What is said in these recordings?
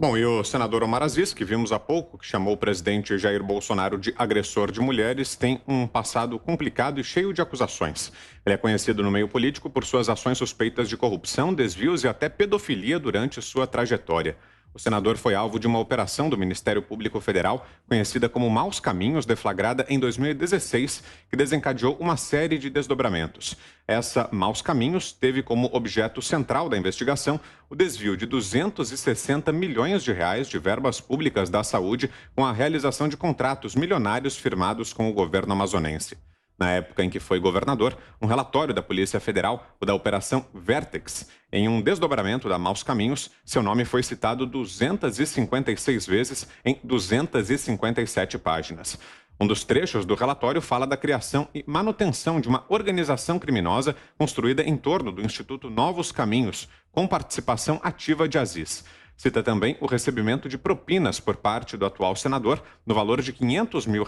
Bom, e o senador Omar Aziz, que vimos há pouco, que chamou o presidente Jair Bolsonaro de agressor de mulheres, tem um passado complicado e cheio de acusações. Ele é conhecido no meio político por suas ações suspeitas de corrupção, desvios e até pedofilia durante sua trajetória. O senador foi alvo de uma operação do Ministério Público Federal, conhecida como Maus Caminhos, deflagrada em 2016, que desencadeou uma série de desdobramentos. Essa Maus Caminhos teve como objeto central da investigação o desvio de 260 milhões de reais de verbas públicas da saúde com a realização de contratos milionários firmados com o governo amazonense. Na época em que foi governador, um relatório da Polícia Federal, o da Operação Vertex, em um desdobramento da Maus Caminhos, seu nome foi citado 256 vezes em 257 páginas. Um dos trechos do relatório fala da criação e manutenção de uma organização criminosa construída em torno do Instituto Novos Caminhos, com participação ativa de Aziz. Cita também o recebimento de propinas por parte do atual senador, no valor de R$ 500 mil,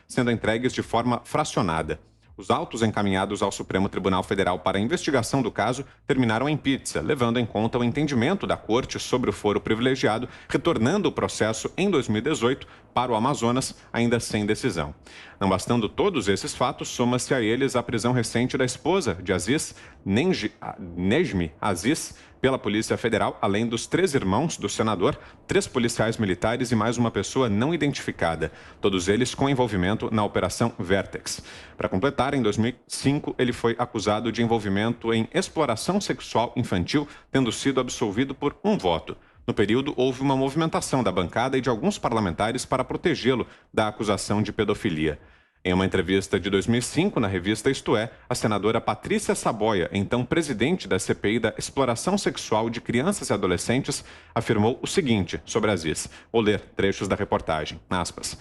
sendo entregues de forma fracionada. Os autos encaminhados ao Supremo Tribunal Federal para a investigação do caso terminaram em pizza, levando em conta o entendimento da Corte sobre o foro privilegiado, retornando o processo em 2018 para o Amazonas, ainda sem decisão. Não bastando todos esses fatos, soma-se a eles a prisão recente da esposa de Aziz, Nejmi Aziz, pela Polícia Federal, além dos 3 irmãos do senador, 3 policiais militares e mais uma pessoa não identificada, todos eles com envolvimento na Operação Vertex. Para completar, em 2005, ele foi acusado de envolvimento em exploração sexual infantil, tendo sido absolvido por um voto. No período, houve uma movimentação da bancada e de alguns parlamentares para protegê-lo da acusação de pedofilia. Em uma entrevista de 2005 na revista Isto É, a senadora Patrícia Saboia, então presidente da CPI da exploração sexual de crianças e adolescentes, afirmou o seguinte sobre Aziz. Vou ler trechos da reportagem. Aspas.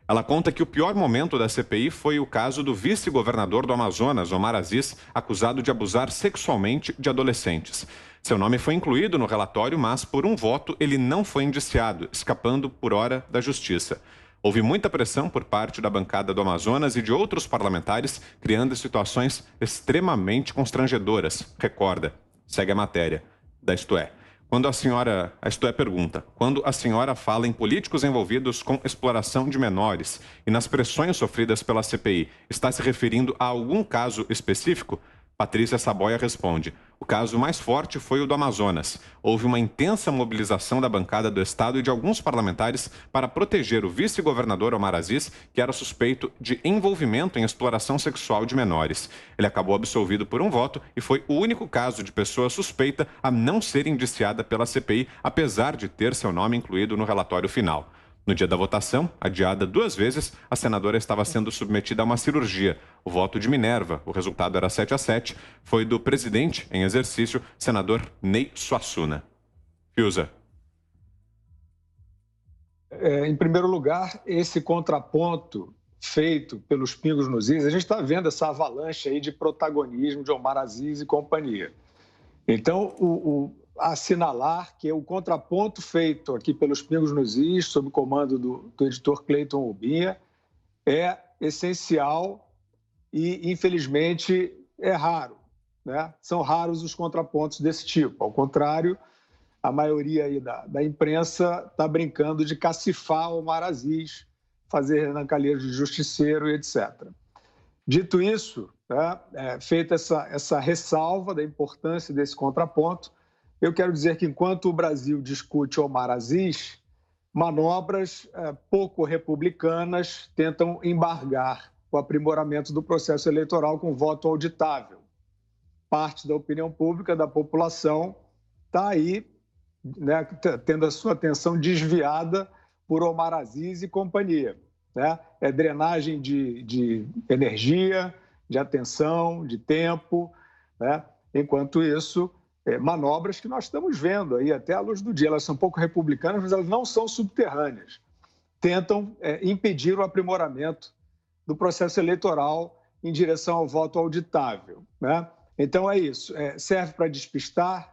Ela conta que o pior momento da CPI foi o caso do vice-governador do Amazonas, Omar Aziz, acusado de abusar sexualmente de adolescentes. Seu nome foi incluído no relatório, mas por um voto ele não foi indiciado, escapando por hora da justiça. Houve muita pressão por parte da bancada do Amazonas e de outros parlamentares, criando situações extremamente constrangedoras. Recorda, segue a matéria da Isto É. A Isto É pergunta, quando a senhora fala em políticos envolvidos com exploração de menores e nas pressões sofridas pela CPI, está se referindo a algum caso específico? Patrícia Saboia responde, o caso mais forte foi o do Amazonas. Houve uma intensa mobilização da bancada do Estado e de alguns parlamentares para proteger o vice-governador Omar Aziz, que era suspeito de envolvimento em exploração sexual de menores. Ele acabou absolvido por um voto e foi o único caso de pessoa suspeita a não ser indiciada pela CPI, apesar de ter seu nome incluído no relatório final. No dia da votação, adiada 2 vezes, a senadora estava sendo submetida a uma cirurgia. O voto de Minerva, o resultado era 7-7, foi do presidente em exercício, senador Ney Suassuna. Fiuza. Em primeiro lugar, esse contraponto feito pelos pingos nos is, a gente está vendo essa avalanche aí de protagonismo de Omar Aziz e companhia. Então, assinalar que o contraponto feito aqui pelos pingos nos is, sob o comando do editor Cleiton Rubinha, é essencial e, infelizmente, é raro, né? São raros os contrapontos desse tipo. Ao contrário, a maioria aí da imprensa está brincando de cacifar o Omar Aziz, fazer Renan Calheiros de justiceiro e etc. Dito isso, né, feita essa ressalva da importância desse contraponto, eu quero dizer que, enquanto o Brasil discute Omar Aziz, manobras pouco republicanas tentam embargar o aprimoramento do processo eleitoral com voto auditável. Parte da opinião pública, da população, está aí, né, tendo a sua atenção desviada por Omar Aziz e companhia. Né? É drenagem de energia, de atenção, de tempo, né? Enquanto isso, manobras que nós estamos vendo aí até à luz do dia. Elas são pouco republicanas, mas elas não são subterrâneas. Tentam impedir o aprimoramento do processo eleitoral em direção ao voto auditável. Né? Então, é isso. Serve para despistar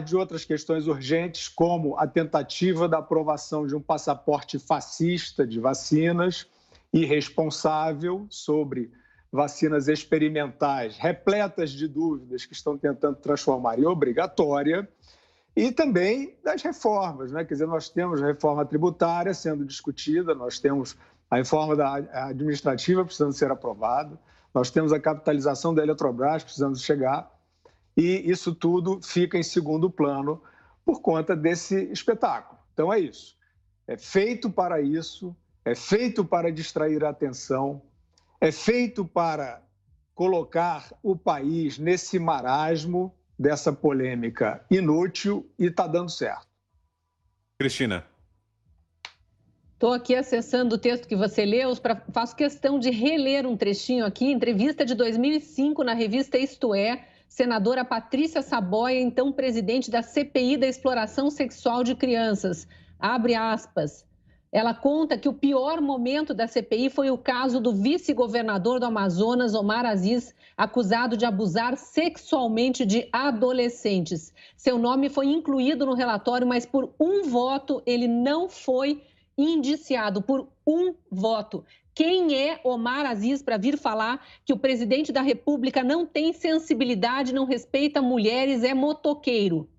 de outras questões urgentes, como a tentativa da aprovação de um passaporte fascista de vacinas, irresponsável sobre vacinas experimentais, repletas de dúvidas que estão tentando transformar em obrigatória, e também das reformas, né? Quer dizer, nós temos a reforma tributária sendo discutida, nós temos a reforma administrativa precisando ser aprovada, nós temos a capitalização da Eletrobras precisando chegar, e isso tudo fica em segundo plano por conta desse espetáculo. Então é isso, é feito para isso, é feito para distrair a atenção, é feito para colocar o país nesse marasmo dessa polêmica inútil e está dando certo. Cristina. Estou aqui acessando o texto que você leu, faço questão de reler um trechinho aqui, entrevista de 2005 na revista Isto É, senadora Patrícia Saboia, então presidente da CPI da exploração sexual de crianças. Abre aspas. Ela conta que o pior momento da CPI foi o caso do vice-governador do Amazonas, Omar Aziz, acusado de abusar sexualmente de adolescentes. Seu nome foi incluído no relatório, mas por um voto ele não foi indiciado, por um voto. Quem é Omar Aziz para vir falar que o presidente da República não tem sensibilidade, não respeita mulheres, é motoqueiro?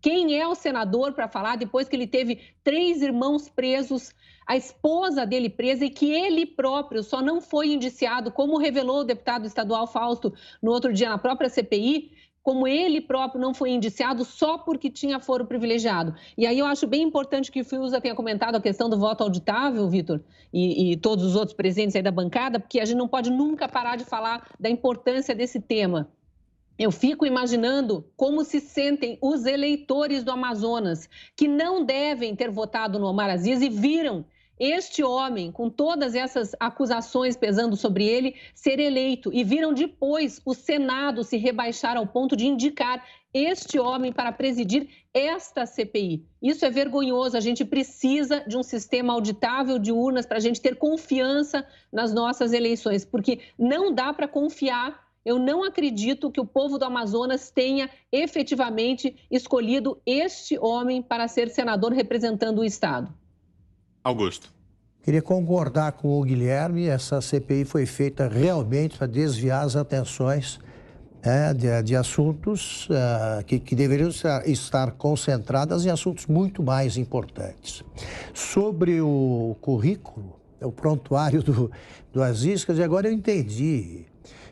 Quem é o senador para falar, depois que ele teve 3 irmãos presos, a esposa dele presa e que ele próprio só não foi indiciado, como revelou o deputado estadual Fausto no outro dia na própria CPI, como ele próprio não foi indiciado só porque tinha foro privilegiado. E aí eu acho bem importante que o Fiuza tenha comentado a questão do voto auditável, Vitor, e todos os outros presentes aí da bancada, porque a gente não pode nunca parar de falar da importância desse tema. Eu fico imaginando como se sentem os eleitores do Amazonas, que não devem ter votado no Omar Aziz e viram este homem, com todas essas acusações pesando sobre ele, ser eleito. E viram depois o Senado se rebaixar ao ponto de indicar este homem para presidir esta CPI. Isso é vergonhoso. A gente precisa de um sistema auditável de urnas para a gente ter confiança nas nossas eleições, porque não dá para confiar. Eu não acredito que o povo do Amazonas tenha efetivamente escolhido este homem para ser senador representando o Estado. Augusto. Queria concordar com o Guilherme, essa CPI foi feita realmente para desviar as atenções de assuntos que deveriam estar concentradas em assuntos muito mais importantes. Sobre o currículo, o prontuário do Aziz, quer dizer, agora eu entendi.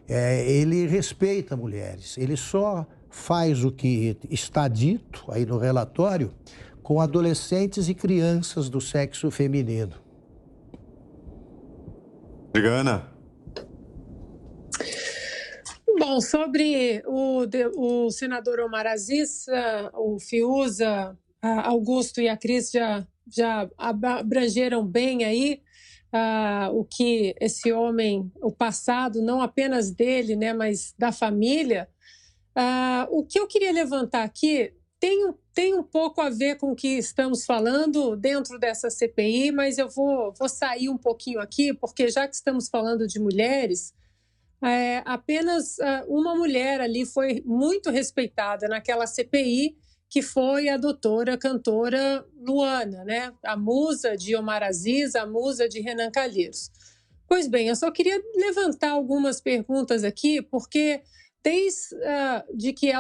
Ele respeita mulheres, ele só faz o que está dito aí no relatório com adolescentes e crianças do sexo feminino. Ana. Bom, sobre o senador Omar Aziz, o Fiuza, Augusto e a Cris já abrangeram bem aí o que esse homem, o passado, não apenas dele, né, mas da família. O que eu queria levantar aqui tem um pouco a ver com o que estamos falando dentro dessa CPI, mas eu vou sair um pouquinho aqui, porque já que estamos falando de mulheres, apenas uma mulher ali foi muito respeitada naquela CPI, que foi a doutora cantora Luana, né? A musa de Omar Aziz, a musa de Renan Calheiros. Pois bem, eu só queria levantar algumas perguntas aqui, porque desde que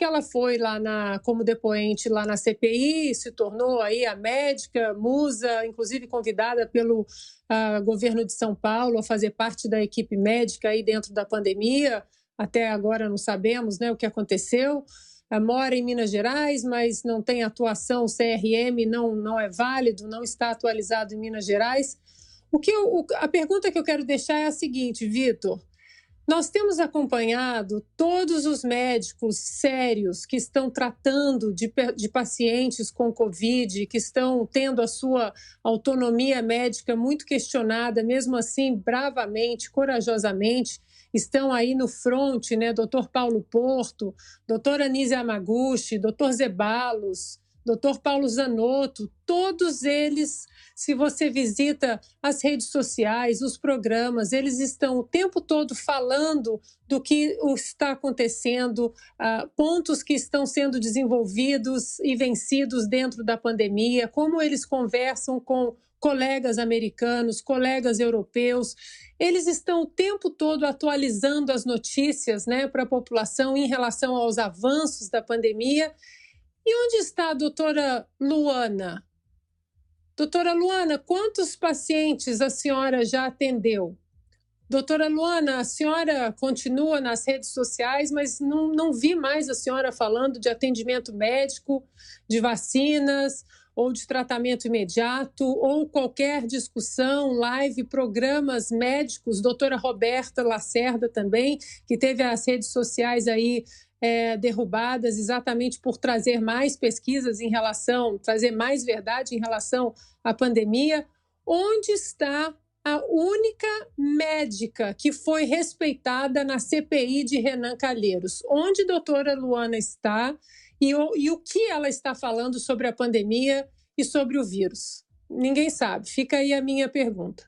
ela foi lá como depoente lá na CPI, se tornou aí a médica, musa, inclusive convidada pelo governo de São Paulo a fazer parte da equipe médica aí dentro da pandemia. Até agora não sabemos, né, o que aconteceu. Mora em Minas Gerais, mas não tem atuação, o CRM não é válido, não está atualizado em Minas Gerais. A pergunta que eu quero deixar é a seguinte, Vitor. Nós temos acompanhado todos os médicos sérios que estão tratando de pacientes com Covid, que estão tendo a sua autonomia médica muito questionada, mesmo assim, bravamente, corajosamente, estão aí no front, né? Dr. Paulo Porto, doutora Anísia Yamaguchi, Dr. Zeballos, Dr. Paulo Zanotto, todos eles, se você visita as redes sociais, os programas, eles estão o tempo todo falando do que está acontecendo, pontos que estão sendo desenvolvidos e vencidos dentro da pandemia, como eles conversam com colegas americanos, colegas europeus. Eles estão o tempo todo atualizando as notícias, né, para a população em relação aos avanços da pandemia. E onde está a doutora Luana? Doutora Luana, quantos pacientes a senhora já atendeu? Doutora Luana, a senhora continua nas redes sociais, mas não vi mais a senhora falando de atendimento médico, de vacinas ou de tratamento imediato, ou qualquer discussão, live, programas médicos. Doutora Roberta Lacerda também, que teve as redes sociais aí derrubadas exatamente por trazer mais pesquisas trazer mais verdade em relação à pandemia. Onde está a única médica que foi respeitada na CPI de Renan Calheiros? Onde a doutora Luana está e o que ela está falando sobre a pandemia e sobre o vírus? Ninguém sabe. Fica aí a minha pergunta.